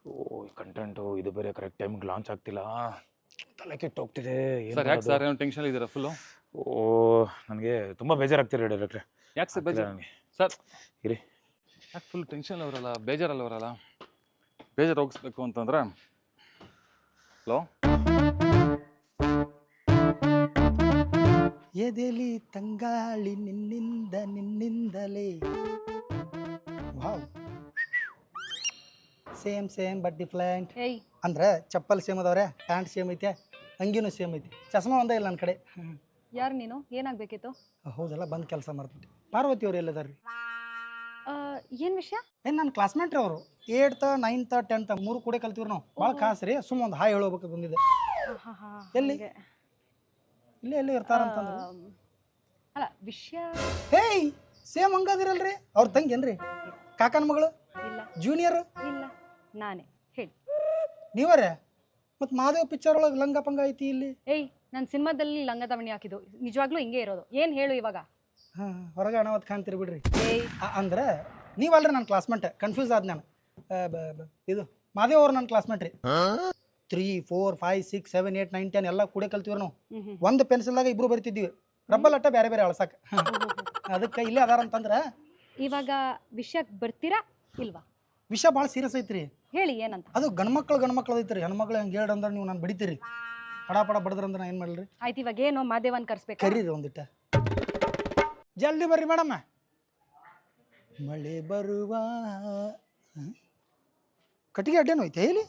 ಓ content ಇದು ಬೇರೆ correct ಟೈಮ್ಗೆ ಲಾಂಚ್ ಆಗ್ತಿಲ್ಲ, ತಲೆ ಕೆಟ್ಟು ಹೋಗ್ತಿದೆ. ಸರ್ ಯಾಕೆ ಸರ್ ಏನು ಟೆನ್ಷನ್ ಇದ್ದೀರಾ ಫುಲ್ಲು? ಓ ನನಗೆ ತುಂಬ ಬೇಜಾರಾಗ್ತಿದೆ ಡೈರೆಕ್ಟ್ರೆ. ಯಾಕೆ ಸರ್ ಬೇಜಾರು ನನಗೆ ಸರ್? ಇರಿ, ಯಾಕೆ ಫುಲ್ ಟೆನ್ಷನ್ ಅವರಲ್ಲ, ಬೇಜಾರಲ್ಲವರಲ್ಲ? ಬೇಜಾರು ಹೋಗಿಸ್ಬೇಕು ಅಂತಂದ್ರೆ ಹಲೋ ಎದೆಲಿ ತಂಗಾಳಿ ನಿನ್ನಿಂದಲೇ. Wow, same but different. ಏಯ್ ಅಂದ್ರೆ ಚಪ್ಪಲ್ ಸೇಮ್ ಅದಾವ್ರೆ, ಪ್ಯಾಂಟ್ ಸೇಮ್ ಐತೆ, ಅಂಗಿನೂ ಸೇಮ್ ಐತಿ, ಚಸ್ಮಾ ಒಂದೇ ಇಲ್ಲ ನನ್ನ ಕಡೆ. ಯಾರು ನೀನು? ಏನಾಗಬೇಕಿತ್ತು? ಹೌದಲ್ಲ, ಬಂದು ಕೆಲಸ ಮಾಡ್ಬಿಟ್ಟು. ಪಾರ್ವತಿ ಅವ್ರು ಎಲ್ಲದಾರ್ರಿ? ಏನು ವಿಷಯ? ಏನು ನನ್ನ ಕ್ಲಾಸ್ಮೇಟ್ ರೀ ಅವರು. 8th 9th 10th 3 ಕೂಡ ಕಲ್ತೀವ್ರಿ ನಾವು. ಭಾಳ ಖಾಸ್ ರೀ. ಸುಮ್ಮ ಒಂದು ಹಾಯ್ ಹೇಳೋಬೇಕು ಬಂದಿದ್ದೆ. ಎಲ್ಲಿ ಎಲ್ಲಿ ಇರ್ತಾರಂತಂದ್ರೆ ಅಲ್ಲ ವಿಷಯ. ಹೇಯ್, ಸೇಮ್ ಹಂಗದಿರಲ್ರಿ. ಅವ್ರ ತಂಗೇನ್ರಿ? ಕಾಕನ ಮಗಳು? ಇಲ್ಲ ಜೂನಿಯರ್? ಇಲ್ಲ, ನಾನೇ. ಹೇಳಿ. ನೀವರೇ? ಮತ್ತು ಮಾದೇವ್ ಪಿಕ್ಚರ್ ಒಳಗೆ ಲಂಗ ಪಂಗ ಐತಿ ಇಲ್ಲಿ. ಏಯ್, ನನ್ನ ಸಿನಿಮಾದಲ್ಲಿ ಲಂಗ ದಾವಣಿ ಹಾಕಿದ್ದು ನಿಜವಾಗ್ಲೂ ಹಿಂಗೆ ಇರೋದು. ಏನು ಹೇಳು ಇವಾಗ? ಹಾಂ, ಹೊರಗೆ ಅಣವತ್ ಕಾಣ್ತೀರಿ ಬಿಡ್ರಿ. ಏಯ್ ಅಂದ್ರೆ ನೀವಲ್ರಿ ನನ್ನ ಕ್ಲಾಸ್ಮೇಟ್. ಕನ್ಫ್ಯೂಸ್ ಆದ್ ನಾನು. ಇದು ಮಾದೇವ್ ಅವ್ರು ನನ್ನ ಕ್ಲಾಸ್ಮೇಟ್ ರೀ. 3 4 5 6 7 8 9 10 ಎಲ್ಲ ಕೂಡ ಕಲ್ತೀವ್ರಿ ನಾವು. ಒಂದು ಪೆನ್ಸಿಲ್ದಾಗ ಇಬ್ರು ಬರಿತಿದ್ದೀವಿ. ರಬ್ಬಲ್ ಅಟ್ಟ ಬೇರೆ ಬೇರೆ ಅಳ್ಸಕ್ಕೆ. ಅದಕ್ಕೆ ಇಲ್ಲೇ ಅದಾರ ಅಂತಂದ್ರೆ ಇವಾಗ ವಿಷಯಕ್ಕೆ ಬರ್ತೀರಾ ಇಲ್ವಾ? ವಿಷಯ ಭಾಳ ಸೀರಿಯಸ್ ಐತ್ರಿ. ಹೇಳಿ ಏನಂತ. ಅದು ಗಂಡ್ಮಕ್ಳು ಐತ್ರಿ. ಹೆಣ್ಮಕ್ಳು ಹಂಗೆ ಹೇಳ್ದಂದ್ರೆ ನೀವು ನಾನು ಬಡಿತೀರಿ. ಪಡ ಬಡದ್ರಂದ್ರೆ ನಾನು ಏನು ಮಾಡಲ್ರಿ? ಆಯ್ತು, ಇವಾಗ ಏನು ಮಾದೇವನ್ ಕರ್ಸ್ಬೇಕು? ಕರೀರಿ ಒಂದಿಟ್ಟ. ಜಲ್ದಿ ಬರ್ರಿ ಮೇಡಮ್. ಮಳೆ ಬರುವ ಕಟ್ಟಿಗೆ ಅಡ್ಡೇನು ಐತೆ ಇಲ್ಲಿ?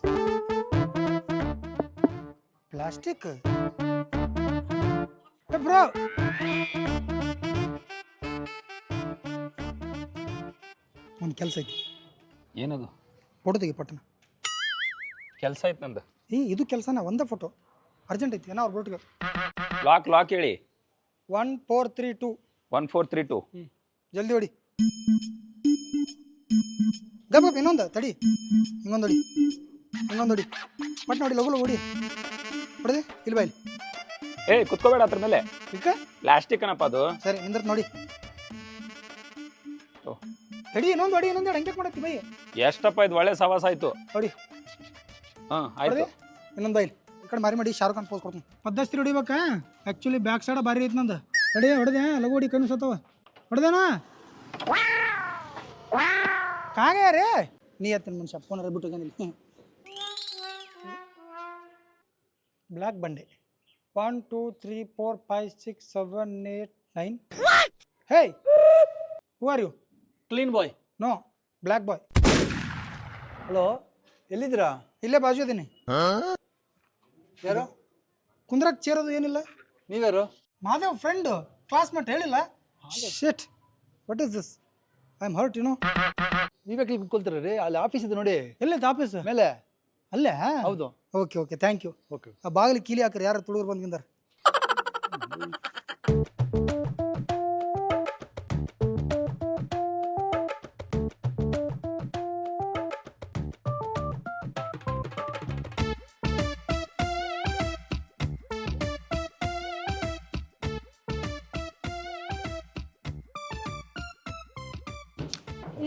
Plastic bro. ಒಂದು ಕೆಲಸ ಐತಿ. ಏನದು? ಫೋಟೋ ತೆಗಿ ಪಟ್ಟಣ. ಕೆಲಸ ಐತೆ ನಂದು. ಇದು ಕೆಲಸನ ಒಂದೇ ಫೋಟೋ ಅರ್ಜೆಂಟ್ ಐತಿ. ಏನೋ ಅವ್ರ ಬೋಟ್ಗೆ ಲಾಕ್ ಹೇಳಿ. 1 4 3 2. 1 4 3 2. ಜಲ್ದಿ ಹೊಡಿ. ಗಬ ಇನ್ನೊಂದು ತಡಿ. ಹಿಂಗೊಂದು ಹೊಡಿ. ಬಟ್ ನೋಡಿ ಲಗು ಹೊಡಿ. ಹೊಡೆದೆ ಇಲ್ಲಿ ಬಾ ಇಲ್ಲಿ. ಏಯ್ ಕುತ್ಕೋಬೇಡ ಅದ್ರ ಮೇಲೆ. ಈಗ ಪ್ಲಾಸ್ಟಿಕ್ ಏನಪ್ಪ ಅದು? ಸರಿ ನಿಂದ್ರ ನೋಡಿ. ತಡಿ ಇನ್ನೊಂದು ಹೊಡಿ. ಹಂಗೆ ಮಾಡತ್ತಿ ಬೈ. ಎಷ್ಟಪ್ಪ ಇದು ಒಳ್ಳೆ ಸವಾಸ ಆಯ್ತು. ಹೊಡಿ. ಹಾಂ ಆಯ್ತು. ಇನ್ನೊಂದು ಬೈಲ್ ಈ ಕಡೆ ಮಾರಿ ಮಾಡಿ ಶಾರುಖ್ ಖಾನ್ ಪೋಸ್ ಕೊಡ್ತೀನಿ. ಪದ್ದಸ್ತಿ ಹೊಡಿಬೇಕಾ? ಆ್ಯಕ್ಚುಲಿ ಬ್ಯಾಕ್ ಸೈಡ್ ಬಾರಿ ಐತೆ ನಂದು. ತಡಿ ಹೊಡೆದೆ. ಲಗು ಹೊಡಿ. ಕಣ್ಣು ಸತ್ತವ. ಹೊಡೆದೇನಾ? ಕಾಗೆ ರೇ ನೀ ಎತ್ತಿನ ಮನುಷ್ಯ ಫೋನ್ ಬಿಟ್ಟು ಹೋಗಿಲ್ಲ. ಬ್ಲ್ಯಾಕ್ ಬಂಡೆ. 1 2 3 4 5 6 7 8 9. Hey, who are you? Clean boy. No, black boy. Hello, ಎಲ್ಲಿದ್ದೀರಾ? ಇಲ್ಲೇ ಬಾಜು ಇದೀನಿ. ಯಾರು? ಕುಂದ್ರಕ್ ಚೇರೋದು ಏನಿಲ್ಲ. ನೀವ್ಯಾರು? Madev friend, classmate. ಹೇಳಿಲ್ಲ? Shit, what is this? I am hurt, you know. ನೀವೇ ಕ್ಲಿಕ್ ಕುತ್ಕೊಳ್ತೀರ ರೀ? ಅಲ್ಲಿ ಆಫೀಸ್ ಇದೆ ನೋಡಿ. ಎಲ್ಲಿತ್ತು ಆಫೀಸ್? ಮೇಲೆ. ಅಲ್ಲೇ? ಹೌದು. Okay thank you. ಓಕೆ. ಆ ಬಾಗಿಲು ಕೀಲಿ ಹಾಕ್ರಿ. ಯಾರು ತುಡುಗರು ಬಂದ್ಗಿಂದಾರ?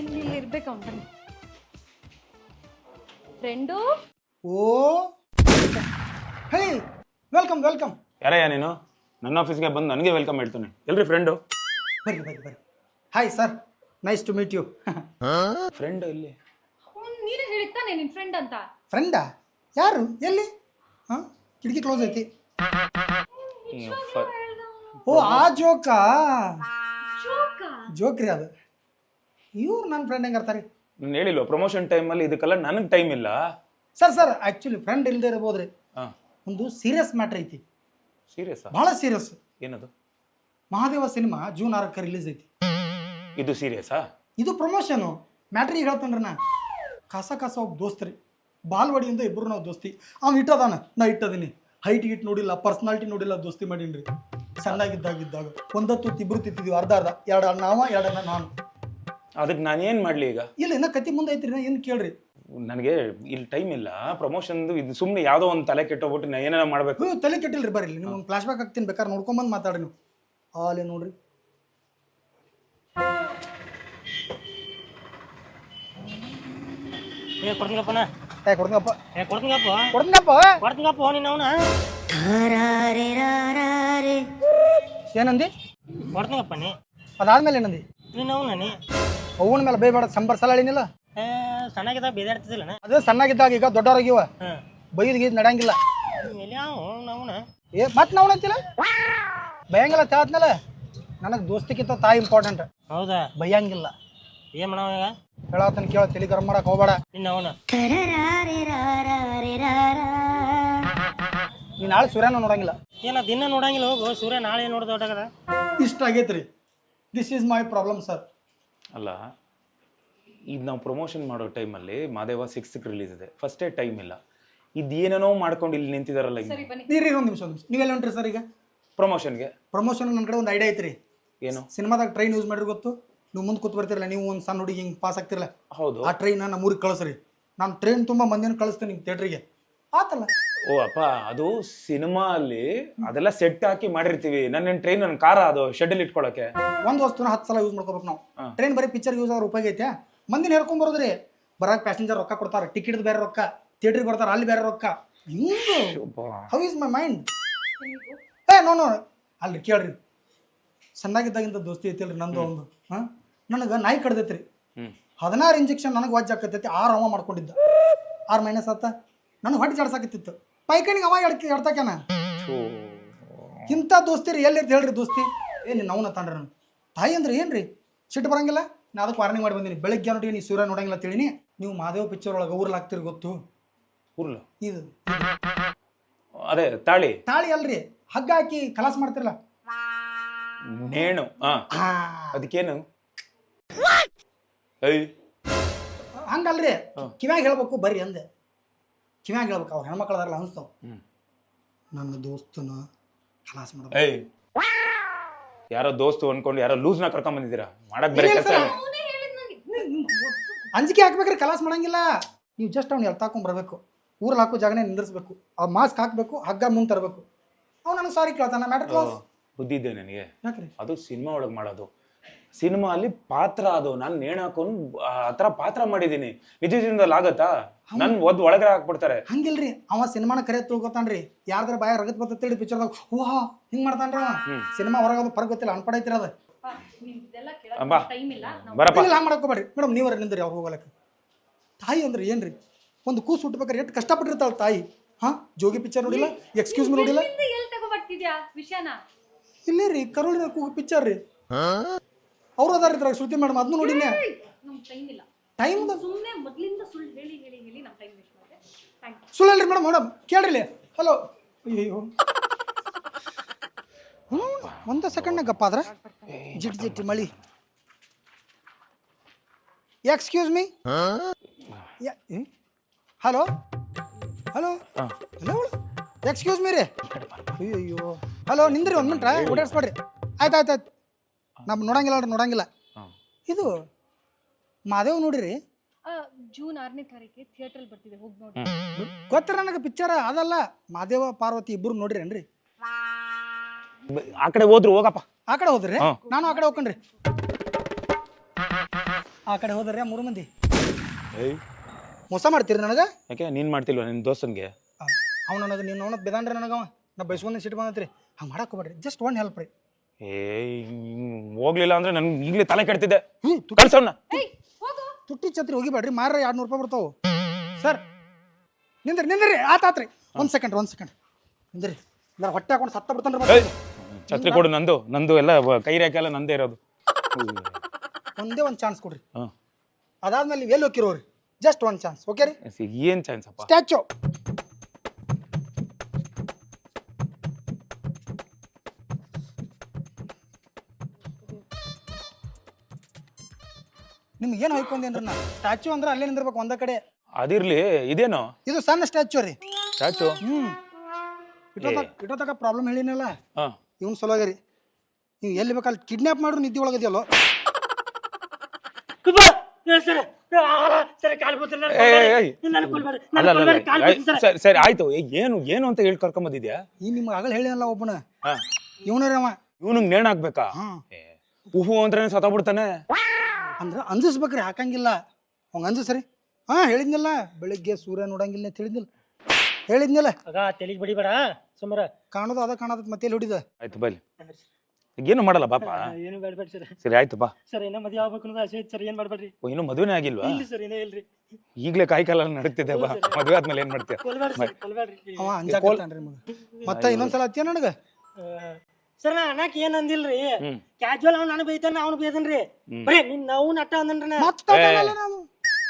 ಇಲ್ಲಿ ಇರ್ಬೇಕು ಅವನು. ಫ್ರೆಂಡು. ಓ ಹೇ, ವೆಲ್ಕಮ್. ಯಾರಯ್ಯ ನೀನು? ನನ್ನ ಆಫೀಸ್ಗೆ ಬಂದು ನನಗೆ ವೆಲ್ಕಮ್ ಹೇಳ್ತಾನೆ. ಎಲ್ರಿ ಫ್ರೆಂಡು? ಬರ್ರಿ. Hi sir, nice to meet you. Friend ಇಲ್ಲಿ? ನೀನೇ ಹೇಳಿತ್ತಾನೆ ನಿನ್ ಫ್ರೆಂಡ್ ಅಂತ. ಫ್ರೆಂಡಾ? ಯಾರು? ಎಲ್ಲಿ? ಹಾಂ, ಕಿಟಕಿ ಕ್ಲೋಸ್ ಐತಿ. ಓ ಆ ಜೋಕಾ? ಜೋಕ್ರಿ ಅದು. ಇವ್ರು ನನ್ನ ಫ್ರೆಂಡ್ ಹೆಂಗೆ ಇರ್ತಾರೆ? ನಾನು ಹೇಳಿಲ್ವ ಪ್ರಮೋಷನ್ ಟೈಮಲ್ಲಿ ಇದಕ್ಕೆಲ್ಲ ನನಗೆ ಟೈಮ್ ಇಲ್ಲ. ಸರ್ ಆ್ಯಕ್ಚುಲಿ ಫ್ರೆಂಡ್ ಇಲ್ಲದೆ ಇರ್ಬೋದ್ರಿ. ಒಂದು ಸೀರಿಯಸ್ ಮ್ಯಾಟ್ರ್ ಐತಿ. ಸೀರಿಯಸ್? ಭಾಳ ಸೀರಿಯಸ್. ಏನದು? ಮಹಾದೇವ ಸಿನಿಮಾ June 6ಕ್ಕೆ ರಿಲೀಸ್ ಐತಿ. ಇದು ಸೀರಿಯಸ್ಸಾ? ಇದು ಪ್ರಮೋಷನು. ಮ್ಯಾಟ್ರ್ ಈಗ ಹೇಳ್ತಾನ್ರಿ. ನಾ ಕಾಸ ಒಬ್ಬ ದೋಸ್ತ್ರಿ. ಬಾಲ್ವಾಡಿಯಿಂದ ಇಬ್ಬರು ನಾವು ದೋಸ್ತಿ. ಅವ್ನು ಇಟ್ಟದಾನ, ನಾ ಇಟ್ಟದೀನಿ. ಹೈಟ್ ಗಿಟ್ ನೋಡಿಲ್ಲ, ಪರ್ಸ್ನಾಲಿಟಿ ನೋಡಿಲ್ಲ, ದೋಸ್ತಿ ಮಾಡೀನಿ. ಸಣ್ಣಾಗಿದ್ದಾಗ ಒಂದತ್ತು ಇಬ್ರು ತಿಂತಿದ್ವಿ. ಅರ್ಧ ಎರಡು ನಾವ, ಎರಡು ನಾನು. ಅದಕ್ಕೆ ನಾನು ಏನು ಮಾಡಲಿ ಈಗ? ಇಲ್ಲ, ಇನ್ನ ಕತಿ ಮುಂದೆ ಐತ್ರಿ. ನಾ ಏನು ಕೇಳ್ರಿ? ನನಗೆ ಇಲ್ಲಿ ಟೈಮ್ ಇಲ್ಲ. ಪ್ರಮೋಷನ್ದು ಇದು ಸುಮ್ಮನೆ ಯಾವುದೋ ಒಂದು ತಲೆ ಕೆಟ್ಟೋಗ್ಬಿಟ್ಟು ನಾ ಏನಾರ ಮಾಡಬೇಕು. ತಲೆ ಕೆಟ್ಟಿಲ್ರಿ. ಬರ್ರಿ, ನಿಮ್ಗೆ ಒಂದು ಫ್ಲಾಶ್ ಬ್ಯಾಕ್ ಹಾಕ್ತೀನಿ. ಬೇಕಾದ್ರೆ ನೋಡ್ಕೊಂಬಂದು ಮಾತಾಡಿ ನೀವು. ಆಲೆ ನೋಡ್ರಿ. ಕೊಡ್ತೀನಪ್ಪನ. ಕೊಡ್ತೀನಪ್ಪ ಕೊಡ್ತೀನಪ್ಪ ಕೊಡ್ತೀನಪ್ಪ ಕೊಡ್ತೀನಪ್ಪ ನೀನು ಅವನ ಏನಂದಿ ಕೊಡ್ತೀನಪ್ಪ ನೀ ಅದಾದ್ಮೇಲೆ ಏನಂದಿ ನೀನು ಅವನ ನೀ ಅವನ ಮೇಲೆ ಬೈಬೇಡ ಸಂಬರ್ ಸಲ ಹೇಳಿನಿಲ್ಲ ಸಣ್ಣಗಿದ್ದ ಬೇದಾಡ್ತಿದ್ದಿಲ್ಲ ಅದು ಸಣ್ಣಾಗಿದ್ದಾಗ ಈಗ ದೊಡ್ಡವರಾಗಿವ ಹಾಂ ಬೈದ್ ಗೀದ್ ನಡೆಯಂಗಿಲ್ಲ ಎಲ್ಲಿ ಅವನ ಏ ಮತ್ತೆ ನಾವು ಅಂತಿಲ್ಲ ಬೈಯಂಗಿಲ್ಲ ತಾತ್ನಲ್ಲ ನನಗೆ ದೋಸ್ತಿಗಿಂತ ತಾಯಿ ಇಂಪಾರ್ಟೆಂಟ್ ಹೌದಾ ಬೈಯಂಗಿಲ್ಲ ಏನು ಮಾಡವ ಈಗ ಹೇಳತ್ತನ ಕೇಳ ತಲೆ ಗರಂ ಮಾಡಕ್ ಹೋಗ್ಬೇಡ ನಿನ್ನ ಅವನ ನೀ ನಾಳೆ ಸೂರ್ಯನ ನೋಡಂಗಿಲ್ಲ ಏನ ದಿನ ನೋಡಂಗಿಲ್ಲ ಹೋಗು ಸೂರ್ಯ ನಾಳೆ ನೋಡ್ದ ಹೊಟ್ಟಾಗದ ಇಷ್ಟ ಆಗೈತ್ರಿ this is my problem sir ಅಲ್ಲ ಇದು ನಾವು ಪ್ರಮೋಷನ್ ಮಾಡೋ ಟೈಮಲ್ಲಿ ಮಾದೇವ 6ಕ್ಕೆ ರಿಲೀಸ್ ಇದೆ ಫಸ್ಟೇ ಟೈಮ್ ಇಲ್ಲ ಇದೇನೇನೋ ಮಾಡ್ಕೊಂಡು ಇಲ್ಲಿ ನಿಂತಿದಾರಲ್ಲ ಸರಿ ಬನ್ನಿ. ನೀರಿ ಒಂದು ನಿಮಿಷ ನೀವೆಲ್ಲ ಹೊಂಟ್ರಿ ಸರ್ ಈಗ ಪ್ರಮೋಷನ್ಗೆ ಪ್ರಮೋಷನ್ ನನ್ನ ಕಡೆ ಒಂದು ಐಡಿಯಾ ಐತ್ರಿ ಏನು ಸಿನಿಮಾದಾಗ ಟ್ರೈನ್ ಯೂಸ್ ಮಾಡಿರಿ ಗೊತ್ತು ನೀವು ಮುಂದೆ ಕೂತ್ ಬರ್ತಿರಲ್ಲ ನೀವು ಒಂದು ಸಣ್ಣ ಹುಡುಗಿ ಹಿಂಗೆ ಪಾಸ್ ಆಗ್ತಿರಲ್ಲ ಹೌದು ಆ ಟ್ರೈನ್ ನಮ್ಮ ಊರಿಗೆ ಕಳಿಸ್ರಿ ನಾನು ಟ್ರೈನ್ ತುಂಬ ಮಂದಿನ ಕಳಿಸ್ತೀನಿ ನಿಮ್ಮ ಥಿಯೇಟ್ರಿಗೆ ಆತಲ್ಲ ಓ ಅಪ್ಪ ಅದು ಸಿನಿಮಾ ಅಲ್ಲಿ ಅದೆಲ್ಲ ಸೆಟ್ ಹಾಕಿ ಮಾಡಿರ್ತೀವಿ ನನ್ನ ಟ್ರೈನ್ ನನ್ನ ಕಾರ ಅದು ಶೆಡ್ಯೂಲ್ ಇಟ್ಕೊಳಕ್ಕೆ ಒಂದು ವಸ್ತುನ 10 ಸಲ ಯೂಸ್ ಮಾಡ್ಕೋಬೇಕು ನಾವು ಹಾ. ಟ್ರೈನ್ ಬರೀ ಪಿಕ್ಚರ್ ಯೂಸ್ ಆದ್ರೆ ಉಪಯೋಗ ಐತೆ ಮಂದಿನ ಹೇರ್ಕೊಂಡ್ ಬರೋದ್ರಿ ಬರಾಕ್ ಪ್ಯಾಸೆಂಜರ್ ರೊಕ್ಕ ಕೊಡ್ತಾರೆ ಟಿಕೆಟ್ ಬೇರೆ ರೊಕ್ಕ ಥಿಯೇಟ್ರಿಗೆ ಬರ್ತಾರೆ ಅಲ್ಲಿ ಬೇರೆ ರೊಕ್ಕ ಹಿಂಗೆ ಹೌ ಇಸ್ ಮೈ ಮೈಂಡ್ ಏ ನೋ ಅಲ್ರಿ ಕೇಳ್ರಿ ಸಣ್ಣಾಗಿದ್ದಾಗಿಂತ ದೋಸ್ತಿ ಐತಿಲ್ರಿ ನಂದು ಒಂದು ಹಾಂ ನನಗೆ ನಾಯಿ ಕಡ್ದೈತ್ರಿ 16 ಇಂಜೆಕ್ಷನ್ ನನಗೆ ವಾಜ್ ಹಾಕತ್ತೈತಿ 6 ಅವ ಮಾಡ್ಕೊಂಡಿದ್ದ 6 ಮೈನಸ್ ಆತ ನನಗೆ ಹೊಟ್ಟೆ ಜಾಡ್ಸಾಕತ್ತಿತ್ತು ಪೈಕಣಿಗೆ ಅವ ಎಡ್ತಾಕ್ಯಾನ ಇಂಥ ದೋಸ್ತಿ ರೀ ಎಲ್ಲಿ ಹೇಳ್ರಿ ದೋಸ್ತಿ ಏನು ಅವನ ತಾನ್ರಿ ನಾನು ತಾಯಿ ಅಂದ್ರೆ ಏನ್ರಿ ಸಿಟ್ಟು ಬರಂಗಿಲ್ಲ ನಾ ಅದಕ್ಕೆ ವಾರ್ನಿಂಗ್ ಮಾಡಿ ಬಂದೀನಿ ಬೆಳಗ್ಗೆ ನೋಡಿ ನೀವು ಸೂರ್ಯ ನೋಡಂಗಿಲ್ಲ ತಿಳಿನಿ ನೀವು ಮಾದೇವ್ ಪಿಕ್ಚರ್ ಒಳಗೆ ಊರ್ಲ್ ಹಾಕ್ತಿರಿ ಗೊತ್ತು ಉರ್ಲು ಇದು ಅದೇ ತಾಳಿ ತಾಳಿ ಅಲ್ರಿ ಹಗ್ಗ ಹಾಕಿ ಕಲಾಸ್ ಮಾಡ್ತಿರಲ್ಲ ನೇಣು ಅದಕ್ಕೇನು ಏಯ್ ಹಂಗಲ್ರಿ ಕಿವ್ಯಾಗ ಹೇಳ್ಬೇಕು ಬರ್ರಿ ಅಂದೆ ಕಿವ್ಯಾಗ ಹೇಳ್ಬೇಕು ಅವ್ರು ಹೆಣ್ಮಕ್ಳು ಅದಾರಲ್ಲ ಅನ್ಸ್ತಾವ ನನ್ನ ದೋಸ್ತನ ಕಲಾಸ್ ಮಾಡ್ಬೇಕು ಏಯ್ ಯಾರೋ ದೋಸ್ತು ಅನ್ಕೊಂಡು ಯಾರೋ ಲೂಸ್ನ ಕರ್ಕೊಂಡ್ ಬಂದಿದ್ದೀರಾ ಮಾಡಕ್ ಬೇರೆ ಕೆಲಸ ಅಂಜಿಕೆ ಹಾಕ್ಬೇಕ್ರಿ ಕಲಾಸ್ ಮಾಡಂಗಿಲ್ಲ ನೀವು ಜಸ್ಟ್ ಅವ್ನು ಎಲ್ತಾಕೊಂಡ್ ಬರ್ಬೇಕು ಊರಲ್ಲಿ ಹಾಕೋ ಜಾಗನೇ ನಿಂದಿರ್ಸ್ಬೇಕು ಆ ಮಾಸ್ಕ್ ಹಾಕ್ಬೇಕು ಹಗ್ಗ ಮುಂದೆ ತರಬೇಕು ಅವ್ನು ನನಗೆ ಸಾರಿ ಕೇಳ್ತಾನ ಮ್ಯಾಟರ್ ಕ್ಲೋಸ್ ಬುದ್ಧಿ ಇದೆ ನನಗೆ ಯಾಕ್ರಿ ಅದು ಸಿನಿಮಾ ಒಳಗೆ ಮಾಡೋದು ಸಿನಿಮಾ ಅಲ್ಲಿ ಪಾತ್ರ ಅದು ನಾನು ನೇಣು ಹಾಕೊಂಡು ಆ ಥರ ಪಾತ್ರ ಮಾಡಿದೀನಿ ನಿಜ ಜೀವನದಲ್ಲಿ ಆಗತ್ತಾ ನನ್ ಒಳಗಡೆ ಹಾಕ್ಬಿಡ್ತಾರೆ ಹಂಗಿಲ್ರಿ ಅವ ಸಿನಿಮಾನ ಕರೆ ತಿಳ್ಕೊತಾನ್ರಿ ಯಾರ್ದಾರ ಬಾಯ ರಗತ್ ಬರ್ತೇಳಿ ಪಿಕ್ಚರ್ದಾಗ ಓಹಾ ಹಿಂಗ್ ಮಾಡ್ತಾನ್ರಿ ಅವ ಸಿನಿಮಾ ಹೊರಗೋದು ಪರಗ್ ಗೊತ್ತಿಲ್ಲ ಅನ್ಪಡ ಐತಿರ ಅದ ಬಾ ಟೈಮ್ ಇಲ್ಲ ನಾವು ಬರಪ್ಪ ಹಂಗೆ ಮಾಡ್ಕೋಬೇಡ್ರಿ ಮೇಡಮ್ ನೀವರ ನಿಂದ್ರಿ ಅವ್ರು ಹೋಗಲಕ್ಕ ತಾಯಿ ಅಂದ್ರೆ ಏನ್ರಿ ಒಂದು ಕೂಸು ಹುಟ್ಟಬೇಕಾರೆ ಎಷ್ಟು ಕಷ್ಟಪಟ್ಟಿರ್ತಾಳ ತಾಯಿ ಹಾ ಜೋಗಿ ಪಿಕ್ಚರ್ ನೋಡಿಲ್ಲ ಎಕ್ಸ್ಕ್ಯೂಸ್ ಮಿ ನೋಡಿಲ್ಲ ಎಲ್ಲಿ ತಗೋಬರ್ತಿದ್ಯಾ ವಿಷಯನ ಇಲ್ಲೇ ರೀ ಕರುಳಿನ ಕೂಗು ಪಿಕ್ಚರ್ ರೀ ಅವ್ರು ಅದಾರ ಇದ್ರಾಗ ಶ್ರುತಿ ಮೇಡಮ್ ಅದನ್ನು ನೋಡಿನೇ ನಮ್ ಟೈಮ್ ಇಲ್ಲ ಟೈಮ್ ಸುಮ್ಮನೆ ಮೊದ್ಲಿಂದ ಸುಳ್ಳು ಹೇಳಿ ಹೇಳಿ ಹೇಳಿ ನಮ್ ಟೈಮ್ ವೇಸ್ಟ್ ಮಾಡಿದೆ ಥ್ಯಾಂಕ್ ಯು ಸುಳ್ಳಲ್ರಿ ಮೇಡಮ್ ಮೇಡಮ್ ಕೇಳ್ರಿ ಹಲೋ ಅಯ್ಯೋ ಒಂದು ಸೆಕೆಂಡ್ನಾಗ ಗಪ್ಪ ಆದ್ರ ಜಿಟ್ ಜಿಟ್ಟಿ ಮಳಿ excuse me hello hello hello excuse me ರೀ ಅಯ್ಯೋ ಹಲೋ ನಿಂದ್ರಿ ಒಂದು ಮಿನಿಟ್ರ ಓಡಾಡ್ಸ್ಬೇಡ್ರಿ ಆಯ್ತು ಆಯ್ತು ಆಯ್ತು ನಮ್ಮ ನೋಡಂಗಿಲ್ಲ ನೋಡ್ರಿ ನೋಡಂಗಿಲ್ಲ ಇದು ಮಾದೇವ್ ನೋಡಿರಿ ಜೂನ್ 6ನೇ ತಾರೀಕಿಗೆ ಥಿಯೇಟರ್ ಬರ್ತಿದೆ ಹೋಗಿ ನೋಡಿ ಗೊತ್ತಿರ ನನಗೆ ಪಿಕ್ಚರ್ ಅದಲ್ಲ ಮಾದೇವ ಪಾರ್ವತಿ ಇಬ್ರು ನೋಡ್ರೇನ್ರಿ ಆ ಕಡೆ ಹೋದ್ರು ಹೋಗಪ್ಪ ಆ ಕಡೆ ಹೋದ್ರಿ ನಾನು ಆ ಕಡೆ ಹೋಗ್ಕೊಂಡ್ರಿ ಆ ಕಡೆ ಹೋದ್ರಿ 3 ಮಂದಿ ಏಯ್ ಮೋಸ ಮಾಡ್ತೀರಿ ನನಗೆ ಯಾಕೆ ನೀನ್ ಮಾಡ್ತಿಲ್ವ ನಿನ್ ದೋಸ್ತನ್ಗೆ ಅವ್ನು ನನಗೆ ನೀನು ಅವನ ಬೆದಾನ್ರಿ ನನಗವ ನಾ ಬೈಸ್ಕೊಂಡು ಸಿಟ್ಟು ಬಂದತ್ರಿ ಹಂಗೆ ಮಾಡಕ್ಕೆ ಹೋಗ್ಬೇಡ್ರಿ ಜಸ್ಟ್ ಒನ್ ಹೆಲ್ಪ್ ರೀ ಏಯ್ ಹೋಗ್ಲಿಲ್ಲ ಅಂದ್ರೆ ನನ್ಗೆ ಈಗಲೇ ತಲೆ ಕೆಡ್ತಿದ್ದೆ ಕಳ್ಸೋಣ ತುಟ್ಟಿ ಛತ್ರಿ ಹೋಗಿಬೇಡ್ರಿ ಮಾರ 200 ರೂಪಾಯಿ ಬರ್ತಾವು ಸರ್ ನಿಂದ್ರಿ ನಿಂದ್ರಿ ಆತಾತ್ರಿ ಒಂದು ಸೆಕೆಂಡ್ ನಿಂದ್ರಿ ಇಲ್ಲ ಹೊಟ್ಟೆ ಹಾಕೊಂಡು ಸತ್ತ ಬಿಡ್ತಾನ್ರಿ ಛತ್ರಿ ಕೊಡು ನಂದು ಎಲ್ಲ ಕೈ ರೇಖೆ ಎಲ್ಲ ನಂದೇ ಇರೋದು ಒಂದೇ ಒಂದು ಚಾನ್ಸ್ ಕೊಡ್ರಿ ಅದಾದ್ಮೇಲೆ ನೀವು ಎಲ್ಲಿ ಹೋಗಿರೋರಿ ಜಸ್ಟ್ ಒನ್ ಚಾನ್ಸ್ ಓಕೆ ರೀ ಏನ್ ಚಾನ್ಸ್ ಅಪ್ಪ ಸ್ಟ್ಯಾಚು ನಿಮ್ಗೆ ಏನು ಹೊಯ್ಕೊಂದೇನ್ರಿ ನಾ ಸ್ಟ್ಯಾಚು ಅಂದ್ರೆ ಅಲ್ಲೇ ನಿಂದಿರ್ಬೇಕು ಒಂದ ಕಡೆ ಅದಿರ್ಲಿ ಇದೇನು ಇದು ಸಣ್ಣ ಸ್ಟ್ಯಾಚು ರೀ ಸ್ಟ್ಯಾಚು ಇಟ್ಟೋತಕ ಪ್ರಾಬ್ಲಮ್ ಹೇಳಿನಲ್ಲ ಹಾ ಇವ್ನು ಸಲುವಾಗಿ ರೀ ನೀವು ಎಲ್ಲಿ ಬೇಕಲ್ಲಿ ಕಿಡ್ನಾಪ್ ಮಾಡ್ರು ನಿದ್ದೆ ಒಳಗದಿಯಲ್ಲೋ ಸರಿ ಆಯ್ತು ಏನು ಅಂತ ಹೇಳಿ ಕರ್ಕೊಂಡ್ ಬಂದಿದ್ಯಾ ಈ ನಿಮ್ಗೆ ಆಗಲ್ ಹೇಳಿನಲ್ಲ ಒಬ್ಬನ ಇವನರಿ ಅವ ಇವನಿಗೆ ನೇಣ್ ಹಾಕ್ಬೇಕಾ ಉಹು ಅಂದ್ರೆ ಸತ್ತೋಗ್ಬಿಡ್ತಾನೆ ಅಂದ್ರೆ ಅಂಜಿಸ್ಬೇಕ್ರಿ ಹಾಕಂಗಿಲ್ಲ ಅವಂಗ ಅಂಜಿಸ್ರಿ ಹಾ ಹೇಳಿದ್ನಲ್ಲ ಬೆಳಿಗ್ಗೆ ಸೂರ್ಯ ನೋಡಂಗಿಲ್ಲ ಅಂತ ಹೇಳಿದ್ನಲ್ಲ ಆಗ ತೆಲಿಗೆ ಬಡಿಬೇಡ ಸುಮ್ಮರ. ಕಾಣೋದು ಅದ ಕಾಣದ ಮತ್ತೆ ಎಲ್ಲಿ ಹೊಡಿದ ಆಯ್ತು ಬೈಲಿ, ಏನು ಮಾಡಲ್ಲ ಬಾಪ. ಏನು ಬೇಡಬೇಡ ಸರ್. ಸರಿ ಆಯ್ತು ಬಾ. ಸರ್ ಏನೋ ಮದುವೆ ಆಗ್ಬೇಕು ಅನ್ನೋದು ಆಸೆ ಐತೆ ಸರ್, ಏನು ಮಾಡಬೇಡ್ರಿ. ಓ, ಇನ್ನೂ ಮದುವೆನೇ ಆಗಿಲ್ವಾ? ಇಲ್ಲ ಸರ್, ಏನೋ ಇಲ್ರಿ. ಈಗಲೇ ಕಾಯಿ ಕಾಲ ನಡೀತಿದೆ ಬಾ. ಮದುವೆ ಆದ್ಮೇಲೆ ಏನ್ ಮಾಡ್ತೀಯ? ಕೊಲ್ಬೇಡ್ರಿ ಸರ್, ಕೊಲ್ಬೇಡ್ರಿ. ಅವ ಅಂಜಾಕತ್ತಾನ್ರಿ ಮಗ. ಮತ್ತೆ ಇನ್ನೊಂದ್ಸಲ ಹತ್ತಿಯ ನನಗ ಸರ್ ನಾ ಅನ್ನಕ್ಕೆ ಏನ್ ಅಂದಿಲ್ರಿ, ಕ್ಯಾಜುವಲ್ ಅವ್ನು ನನಗೆ ಬೈತಾನ, ಅವ್ನು ಬೈದನ್ರಿ. ಬರೀ ನಿನ್ ನಾವು ನಟ್ಟ ಅಂದನ್ರಿ. ಮತ್ತೆ ನಾವು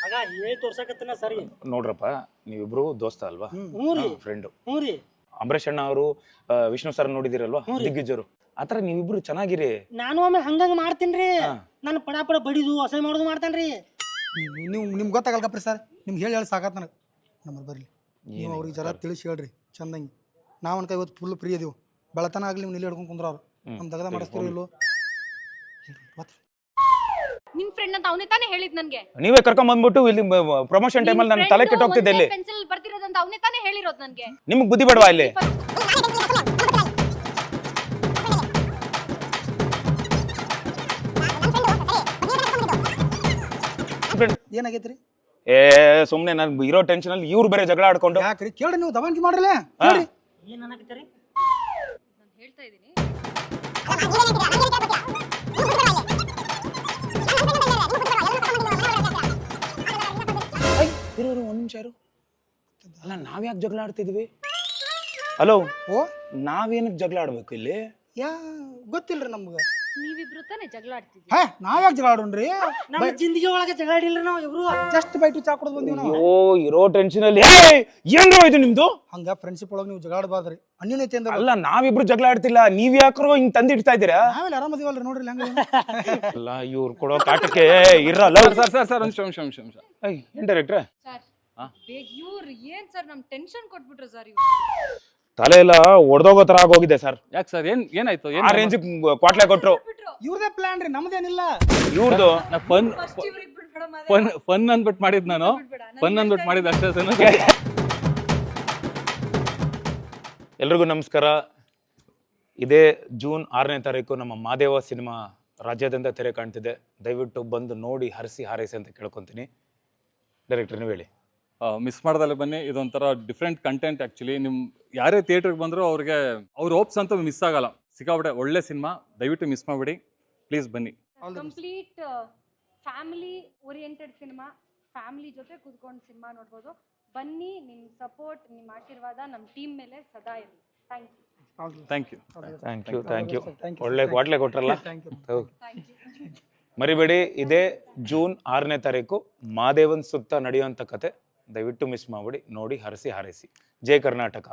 ಆಗ ಹೇಳಿ ತೋರ್ಸಕತ್ತನ ಸರಿ. ನೋಡ್ರಪ್ಪ, ನೀವಿಬ್ರು ದೋಸ್ತ ಅಲ್ವಾ? ಹ್ಞೂ ರೀ, ಫ್ರೆಂಡು. ಹ್ಞೂ ರೀ. ಅಂಬರೀಷ್ ಅಣ್ಣ ಅವರು, ವಿಷ್ಣು ಸರ್ ನೋಡಿದಿರಲ್ವಾ, ದಿಗ್ಗಜರು. ಆತರ ನೀವಿಬ್ರು ಚೆನ್ನಾಗಿರಿ. ನಾನು ಆಮೇಲೆ ಹಂಗಂಗ ಮಾಡ್ತೀನ್ರಿ. ನಾನು ಪಡ ಬಡಿದು ಅಸಹ್ಯ ಮಾಡೋದು ಮಾಡ್ತಾನ್ರಿ. ನೀವು ನಿಮ್ಗೆ ಗೊತ್ತಾಗಲ್ಕಪ್ರಿ ಸರ್, ನಿಮ್ಗೆ ಹೇಳಿ ಸಾಕಾತ್ ನನಗೆ. ನಮ್ಮಲ್ಲಿ ಬರ್ಲಿ, ನೀವು ಅವ್ರಿಗೆ ಜರ ತಿಳಿಸಿ ಹೇಳ್ರಿ ಚಂದಂಗಿ. ನಾವು ಅನ್ಕ ಇವತ್ತು ಫುಲ್ ಫ್ರೀ ಇದೀವಿ. ಬೆಳತನ ಆಗ್ಲಿ ನೀವು ನಿಲ್ಲಿ ಹಿಡ್ಕೊಂಡು ಕುಂದ್ರ ಅವ್ರು ನಮ್ಮ ದಗದ ಮಾಡಿಸ್ತೀರೋ ಇಲ್ಲೋ. ನಿಮ್ ಫ್ರೆಂಡ್ ಅಂತ ಅವನೇ ತಾನೇ ಹೇಳಿದ್ ನನ್ಗೆ. ನೀವೇ ಕರ್ಕೊಂಡ್ ಬಂದ್ಬಿಟ್ಟು ಇಲ್ಲಿ ಪ್ರಮೋಷನ್ ಟೈಮಲ್ಲಿ ನನ್ನ ತಲೆ ಕೆಟ್ಟೋಗ್ತಿದ್ದೆ. ಇಲ್ಲಿ ಪೆನ್ಸಿಲ್ ಬರ್ತಿರೋದಂತ ಅವನೇ ತಾನೇ ಹೇಳಿರೋದು ನನ್ಗೆ. ನಿಮ್ಗೆ ಬುದ್ಧಿ ಬೇಡವಾ ಇಲ್ಲಿ? ಏನಾಗೈತ್ರಿ? ಸುಮ್ನೆ ನನ್ ಇರೋ ಟೆನ್ಷನ್ ಅಲ್ಲಿ ಇವ್ರು ಬೇರೆ ಜಗಳ ಆಡ್ಕೊಂಡು. ಯಾಕ್ರಿ ಕೇಳ್ರಿ, ನೀವು ದಬಾಣಿಕೆ ಮಾಡ್ರಲ್ಲ ಹೇಳ್ರಿ. ಏನ್ ಅನ್ನಕತ್ತೀರಿ? ನಾನು ಹೇಳ್ತಾ ಇದೀನಿ. ಒಂದ್ ನಿಮಿಷ ಇರು. ಅಲ್ಲ, ನಾವ್ಯಾಕೆ ಜಗಳ ಆಡ್ತಿದ್ವಿ? ಹಲೋ, ಓ ನಾವೇನಕ್ ಜಗಳ ಆಡ್ಬೇಕು ಇಲ್ಲಿ? ಯಾ ಗೊತ್ತಿಲ್ರಿ ನಮ್ಗೆ. ನೀವಿಬ್ರು ತಾನೇ ಜಗಳ ಆಡ್ತಿದ್ರಿ. ಹಾ ನಾವ್ಯಾಕೆ ಜಗಳ ಆಡೋಣ್ರಿ? ನಮ್ಮ ಜಿಂದಗಿ ಒಳಗೆ ಜಗಳ ಆಡಿಲ್ರಿ ನಾವು ಇಬ್ರು. ಜಸ್ಟ್ ಬೈಟು ಚಾ ಕುಡ್ದು ಬಂದೀವಿ ನಾವು. ಅಯ್ಯೋ, ಇರೋ ಟೆನ್ಷನ್ ಅಲ್ಲಿ ಏನ್ರೋ ಇದು ನಿಮ್ದು? ಹಂಗ ಫ್ರೆಂಡ್ಶಿಪ್ ಒಳಗೆ ನೀವು ಜಗಳ ಆಡಬಾರ್ದ್ರಿ. ಅನ್ಯೂನ್ಯತೆ ಅಂದ್ರೆ ಅಲ್ಲ, ನಾವಿಬ್ರು ಜಗಳ ಆಡ್ತಿಲ್ಲ, ನೀವ್ ಯಾಕರೋ ಹಿಂಗ್ ತಂದಿಡ್ತಾ ಇದ್ದೀರಾ? ನಾವೆಲ್ಲ ಆರಾಮದಿವಲ್ರಿ ನೋಡ್ರಿ ಹಂಗ. ಅಲ್ಲ, ಇವ್ರು ಕೊಡೋ ಕಾಟಕ್ಕೆ ಇರಲ್ಲ. ಸರ್ ಒಂದು ನಿಮಿಷ. ಏನ್ ಡೈರೆಕ್ಟ್ರೆ? ಸರ್ ಇವ್ರು ಏನ್ ಸರ್ ನಮ್ ಟೆನ್ಷನ್ ಕೊಟ್ಬಿಟ್ರು ಸರ್. ತಲೆ ಎಲ್ಲ ಒಡೆದೋಗೋ ತರ ಆಗೋಗಿದೆ ಸರ್. ಯಾಕೆ ಸರ್, ಏನಾಯ್ತು? ಆ ರೇಂಜ್ ಕ್ವಾಟ್ಲೆ ಕೊಟ್ರು. ಇವ್ರದೇ ಪ್ಲಾನ್ ರೀ, ನಮ್ದೇನಿಲ್ಲ. ಇವ್ರದ್ದು ಫನ್ ಅಂದ್ಬಿಟ್ಟು ಮಾಡಿದ್ ನಾನು. ಫನ್ ಅಂದ್ಬಿಟ್ಟು ಮಾಡಿದ್ ಅಷ್ಟೇ ಸರ್. ಎಲ್ರಿಗೂ ನಮಸ್ಕಾರ. ಇದೇ ಜೂನ್ 6ನೇ ತಾರೀಕು ನಮ್ಮ ಮಾದೇವ ಸಿನಿಮಾ ರಾಜ್ಯಾದ್ಯಂತ ತೆರೆ ಕಾಣ್ತಿದೆ. ದಯವಿಟ್ಟು ಬಂದು ನೋಡಿ ಹರಿಸಿ ಹಾರೈಸಿ ಅಂತ ಕೇಳ್ಕೊತೀನಿ. ಡೈರೆಕ್ಟರ್ ನೀವು ಹೇಳಿ. ಮಿಸ್ ಮಾಡ್ದಲ್ಲೇ ಬನ್ನಿ. ಇದೊಂಥರ ಡಿಫ್ರೆಂಟ್ ಕಂಟೆಂಟ್. ಆ್ಯಕ್ಚುಲಿ ನಿಮ್ಮ ಯಾರೇ ಥಿಯೇಟ್ರಿಗೆ ಬಂದರೂ ಅವ್ರಿಗೆ ಅವ್ರ ಹೋಪ್ಸ್ ಅಂತೂ ಮಿಸ್ ಆಗಲ್ಲ. ಸಿಕ್ಕಾಬಿಟ್ಟೆ ಒಳ್ಳೆ ಸಿನಿಮಾ, ದಯವಿಟ್ಟು ಮಿಸ್ ಮಾಡಿಬಿಡಿ, ಪ್ಲೀಸ್ ಬನ್ನಿ. Complete family oriented cinema. Family ಜೊತೆ ಕೂತ್ಕೊಂಡು ಸಿನಿಮಾ ನೋಡ್ಬೋದು. ಬನ್ನಿ, ನಿಮ್ಮ ಸಪೋರ್ಟ್, ನಿಮ್ಮ ಆಶೀರ್ವಾದ ನಮ್ಮ ಟೀಮ್ ಮೇಲೆ ಸದಾ ಇರಲಿ. Thank you. ಒಳ್ಳೆ ಕ್ವಾಟ್ಲೆ ಕೊಟ್ರಲ್ಲ. ಮರಿಬೇಡಿ, ಇದೇ ಜೂನ್ 6ನೇ ತಾರೀಕು ಮಾದೇವನ್ ಸುತ್ತ ನಡೆಯುವಂಥ ಕತೆ. ದಯವಿಟ್ಟು ಮಿಸ್ ಮಾಡ್ಬಿಡಿ, ನೋಡಿ ಹರಸಿ ಹಾರೈಸಿ. ಜೈ ಕರ್ನಾಟಕ.